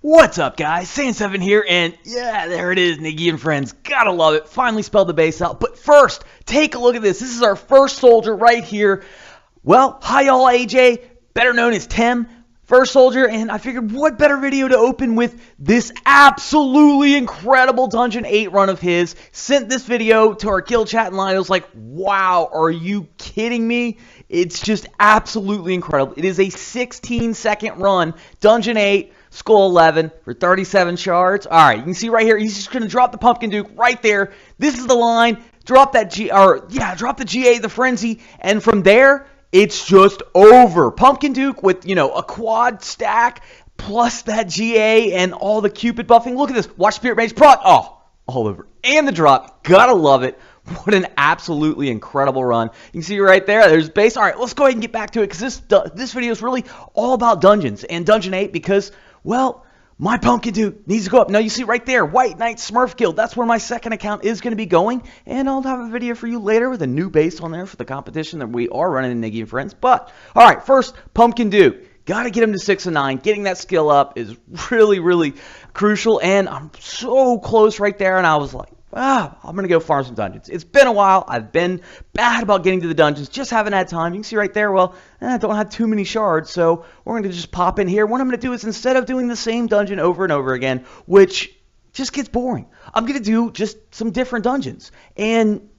What's up, guys? Sand7 here, and yeah, there it is, Niggy and friends. Gotta love it. Finally spelled the base out. But first, take a look at this. This is our first soldier right here. Well, hi y'all, AJ, better known as Tim. First soldier, and I figured what better video to open with this absolutely incredible Dungeon 8 run of his. Sent this video to our guild chat line. I was like, wow, are you kidding me? It's just absolutely incredible. It is a 16-second run, Dungeon 8. Skull 11 for 37 shards. All right, you can see right here, he's just going to drop the Pumpkin Duke right there. This is the line. Drop that drop the GA, the Frenzy, and from there, it's just over. Pumpkin Duke with, a quad stack plus that GA and all the Cupid buffing. Look at this. Watch Spirit Mage proc. Oh, all over. And the drop. Gotta love it. What an absolutely incredible run. You can see right there, there's base. All right, let's go ahead and get back to it because this video is really all about dungeons and Dungeon 8 because, well, my Pumpkin Duke needs to go up. Now, you see right there, White Knight Smurf Guild. That's where my second account is going to be going. And I'll have a video for you later with a new base on there for the competition that we are running in Niggy and Friends. But, all right, first, Pumpkin Duke. Got to get him to 6 and 9. Getting that skill up is really, really crucial. And I'm so close right there. And I was like, I'm going to go farm some dungeons. It's been a while. I've been bad about getting to the dungeons. Just haven't had time. You can see right there, well, I don't have too many shards, so we're going to just pop in here. What I'm going to do is instead of doing the same dungeon over and over again, which just gets boring, I'm going to do just some different dungeons. And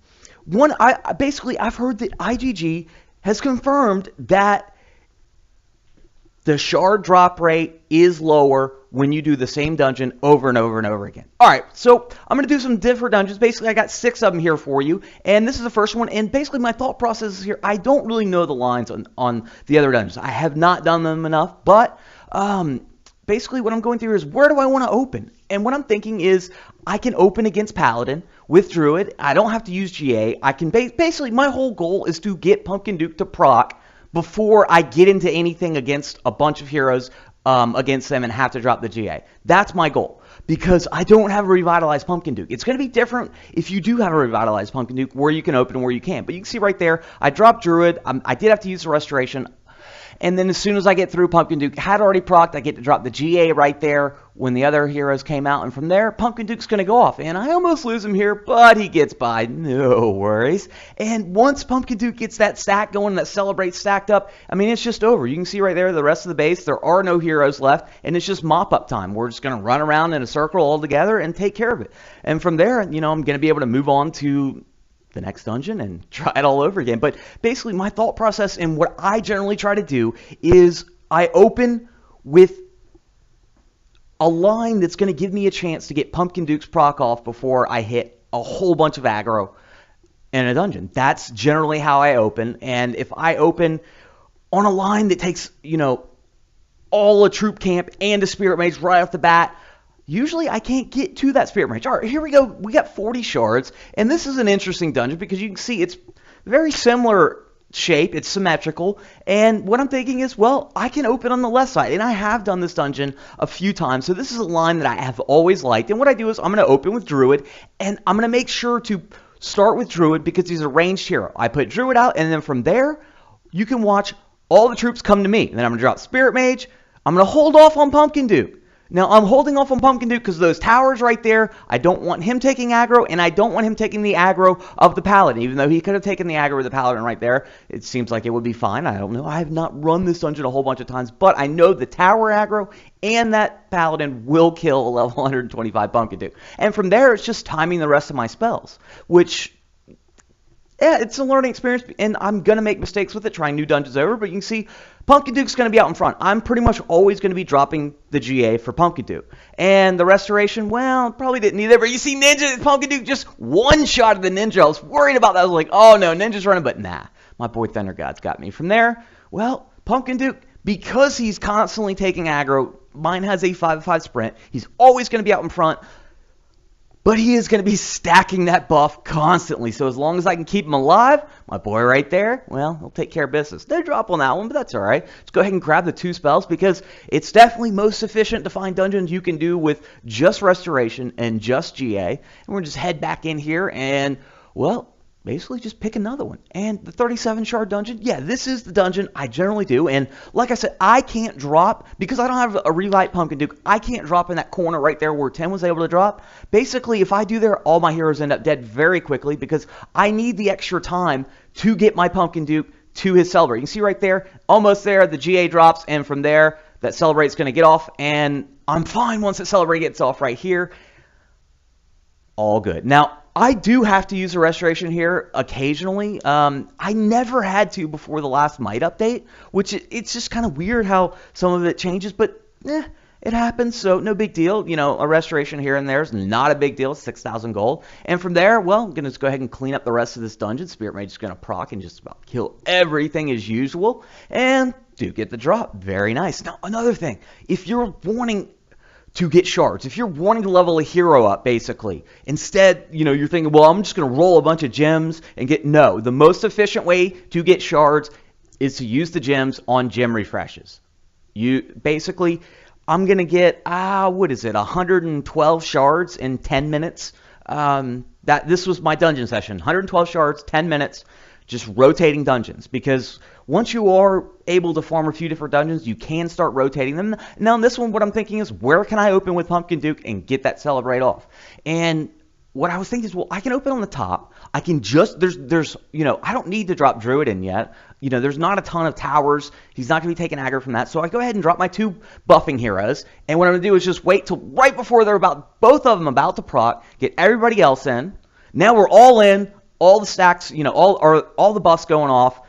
I've heard that IGG has confirmed that the shard drop rate is lower when you do the same dungeon over and over and over again. All right, so I'm going to do some different dungeons. Basically, I got 6 of them here for you, and this is the first one. And basically, my thought process is here. I don't really know the lines on the other dungeons. I have not done them enough, but basically what I'm going through is where do I want to open? And what I'm thinking is I can open against Paladin with Druid. I don't have to use GA. I can basically, my whole goal is to get Pumpkin Duke to proc before I get into anything against a bunch of heroes against them and have to drop the GA. That's my goal, because I don't have a revitalized Pumpkin Duke. It's going to be different if you do have a revitalized Pumpkin Duke where you can open and where you can't. But you can see right there, I dropped Druid. I did have to use the Restoration. And then as soon as I get through, Pumpkin Duke had already procced. I get to drop the GA right there when the other heroes came out. And from there, Pumpkin Duke's going to go off. And I almost lose him here, but he gets by. No worries. And once Pumpkin Duke gets that stack going, that Celebrate stacked up, I mean, it's just over. You can see right there the rest of the base. There are no heroes left, and it's just mop-up time. We're just going to run around in a circle all together and take care of it. And from there, I'm going to be able to move on to the next dungeon and try it all over again. But basically, my thought process and what I generally try to do is I open with a line that's going to give me a chance to get Pumpkin Duke's proc off before I hit a whole bunch of aggro in a dungeon. That's generally how I open. And if I open on a line that takes, all a troop camp and a Spirit Mage right off the bat, usually I can't get to that Spirit Mage. All right, here we go. We got 40 shards, and this is an interesting dungeon because you can see it's very similar shape. It's symmetrical, and what I'm thinking is, well, I can open on the left side, and I have done this dungeon a few times, so this is a line that I have always liked. And what I do is I'm going to open with Druid, and I'm going to make sure to start with Druid because he's a ranged hero. I put Druid out, and then from there, you can watch all the troops come to me. And then I'm going to drop Spirit Mage. I'm going to hold off on Pumpkin Duke. Now, I'm holding off on Pumpkin Duke because those towers right there, I don't want him taking aggro, and I don't want him taking the aggro of the Paladin. Even though he could have taken the aggro of the Paladin right there, it seems like it would be fine. I don't know. I have not run this dungeon a whole bunch of times, but I know the tower aggro and that Paladin will kill a level 125 Pumpkin Duke. And from there, it's just timing the rest of my spells, which, yeah, it's a learning experience, and I'm going to make mistakes with it, trying new dungeons over, but you can see Pumpkin Duke's going to be out in front. I'm pretty much always going to be dropping the GA for Pumpkin Duke. And the Restoration, well, probably didn't need it, but you see Ninja, Pumpkin Duke just one-shotted the Ninja. I was worried about that. I was like, oh no, Ninja's running, but nah, my boy Thunder God's got me. From there, well, Pumpkin Duke, because he's constantly taking aggro, mine has a 5-5 sprint. He's always going to be out in front. But he is going to be stacking that buff constantly. So as long as I can keep him alive, my boy right there, well, he'll take care of business. No drop on that one, but that's all right. Let's go ahead and grab the 2 spells because it's definitely most efficient to find dungeons you can do with just Restoration and just GA. And we're just head back in here and, well, basically just pick another one. And the 37 shard dungeon, yeah, this is the dungeon I generally do. And like I said, I can't drop, because I don't have a relight Pumpkin Duke, I can't drop in that corner right there where 10 was able to drop. Basically, if I do there, all my heroes end up dead very quickly, because I need the extra time to get my Pumpkin Duke to his Celebrate. You can see right there, almost there, the GA drops, and from there, that Celebrate's going to get off, and I'm fine once that Celebrate gets off right here. All good. Now, I do have to use a Restoration here occasionally. I never had to before the last Might update, which it's just kind of weird how some of it changes, but it happens, so no big deal. You know, a Restoration here and there is not a big deal. 6,000 gold. And from there, well, I'm going to just go ahead and clean up the rest of this dungeon. Spirit Mage is going to proc and just about kill everything as usual. And do get the drop. Very nice. Now, another thing. If you're wanting to get shards, if you're wanting to level a hero up, basically, instead, you know, you're thinking, well, I'm just going to roll a bunch of gems and get... No, the most efficient way to get shards is to use the gems on gem refreshes. You basically... I'm going to get, what is it, 112 shards in 10 minutes. This was my dungeon session. 112 shards, 10 minutes, just rotating dungeons. Because once you are able to farm a few different dungeons, you can start rotating them. Now, in this one, what I'm thinking is, where can I open with Pumpkin Duke and get that Celebrate off? And what I was thinking is, well, I can open on the top. I can just, there's, you know, I don't need to drop Druid in yet. You know, there's not a ton of towers. He's not going to be taking aggro from that. So I go ahead and drop my 2 buffing heroes. And what I'm going to do is just wait till right before they're both of them about to proc, get everybody else in. Now we're all in, all the stacks, you know, all the buffs going off.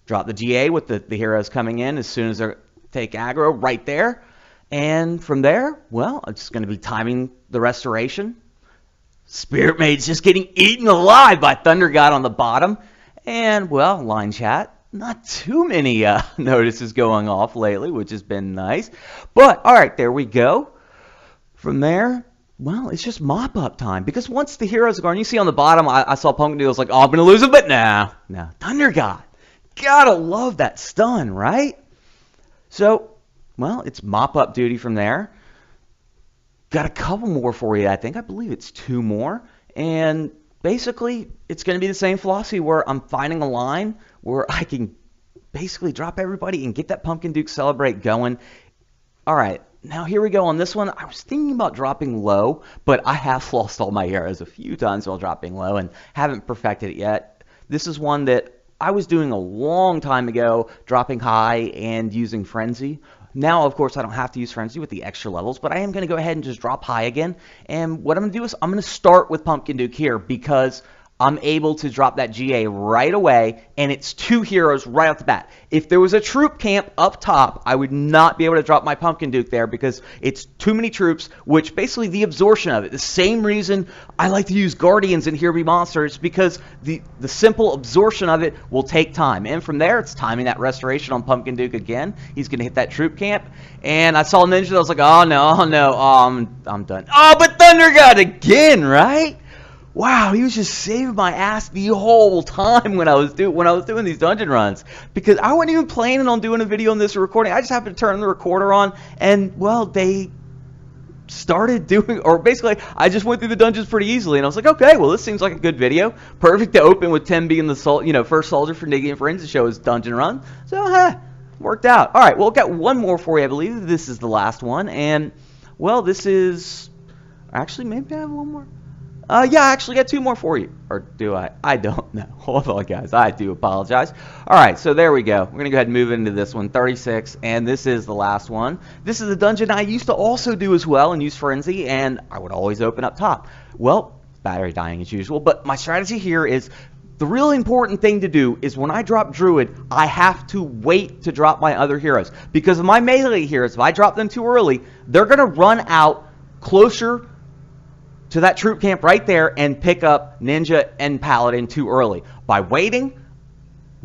Drop the GA with the heroes coming in as soon as they take aggro right there. And from there, well, I'm just going to be timing the Restoration. Spirit Mage just getting eaten alive by Thunder God on the bottom. And, well, line chat, not too many notices going off lately, which has been nice. But, all right, there we go. From there, well, it's just mop-up time. Because once the heroes are gone, you see on the bottom, I saw Pumpkin Duke, I was like, oh, I'm going to lose him, but no. Thunder God. Gotta love that stun, right? So, well, it's mop-up duty from there. Got a couple more for you, I think. I believe it's 2 more. And basically, it's going to be the same philosophy where I'm finding a line where I can basically drop everybody and get that Pumpkin Duke Celebrate going. All right, now here we go on this one. I was thinking about dropping low, but I have lost all my heroes a few times while dropping low and haven't perfected it yet. This is one that I was doing a long time ago, dropping high and using Frenzy. Now, of course, I don't have to use Frenzy with the extra levels, but I am going to go ahead and just drop high again. And what I'm going to do is I'm going to start with Pumpkin Duke here because I'm able to drop that GA right away, and it's 2 heroes right off the bat. If there was a troop camp up top, I would not be able to drop my Pumpkin Duke there because it's too many troops, which basically the absorption of it. The same reason I like to use Guardians in Here Be Monsters, because the simple absorption of it will take time. And from there, it's timing that Restoration on Pumpkin Duke again. He's going to hit that troop camp. And I saw Ninja, I was like, oh no, I'm done. Oh, but Thunder God again, right? Wow, he was just saving my ass the whole time when I was doing these dungeon runs, because I wasn't even planning on doing a video on this recording. I just happened to turn the recorder on, and well, they started doing, or basically, I just went through the dungeons pretty easily, and I was like, okay, well, this seems like a good video. Perfect to open with 10 being the first soldier for Niggy and Friends to show his dungeon run. So, worked out. All right, well, I've got one more for you, I believe. This is the last one, and well, this is actually maybe I have one more. Yeah, I actually got 2 more for you. Or do I? I don't know. Hold on, guys. I do apologize. All right, so there we go. We're going to go ahead and move into this one, 36, and this is the last one. This is a dungeon I used to also do as well and use Frenzy, and I would always open up top. Well, battery dying as usual, but my strategy here is the really important thing to do is when I drop Druid, I have to wait to drop my other heroes. Because of my melee heroes, if I drop them too early, they're going to run out closer to that troop camp right there and pick up Ninja and Paladin too early. By waiting,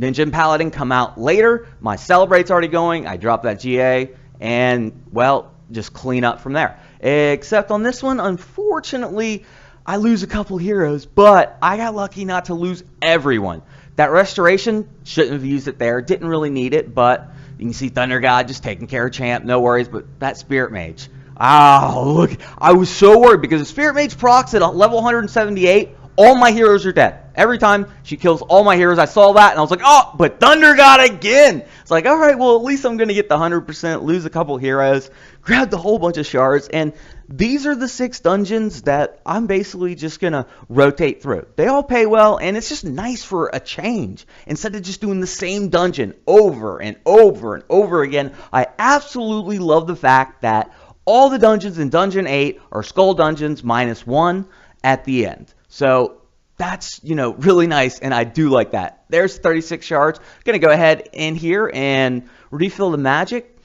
Ninja and Paladin come out later, my Celebrate's already going, I drop that GA, and, well, just clean up from there. Except on this one, unfortunately, I lose a couple heroes, but I got lucky not to lose everyone. That Restoration, shouldn't have used it there, didn't really need it, but you can see Thunder God just taking care of Champ, no worries, but that Spirit Mage. Oh, look, I was so worried because if Spirit Mage procs at level 178, all my heroes are dead. Every time she kills all my heroes, I saw that, and I was like, oh, but Thunder God again. It's like, all right, well, at least I'm going to get the 100%, lose a couple heroes, grab the whole bunch of shards, and these are the 6 dungeons that I'm basically just going to rotate through. They all pay well, and it's just nice for a change. Instead of just doing the same dungeon over and over and over again, I absolutely love the fact that all the dungeons in Dungeon 8 are Skull Dungeons -1 at the end. So that's, really nice, and I do like that. There's 36 shards. Going to go ahead in here and refill the magic.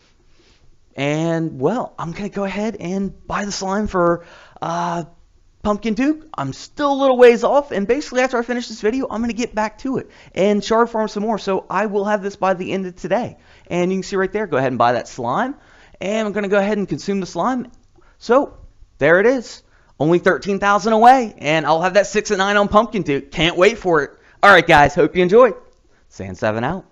And, well, I'm going to go ahead and buy the slime for Pumpkin Duke. I'm still a little ways off, and basically after I finish this video, I'm going to get back to it and shard farm some more. So I will have this by the end of today. And you can see right there, go ahead and buy that slime. And I'm going to go ahead and consume the slime. So, there it is. Only 13,000 away, and I'll have that 6 and 9 on Pumpkin Duke. Can't wait for it. All right, guys, hope you enjoyed. Sand7 out.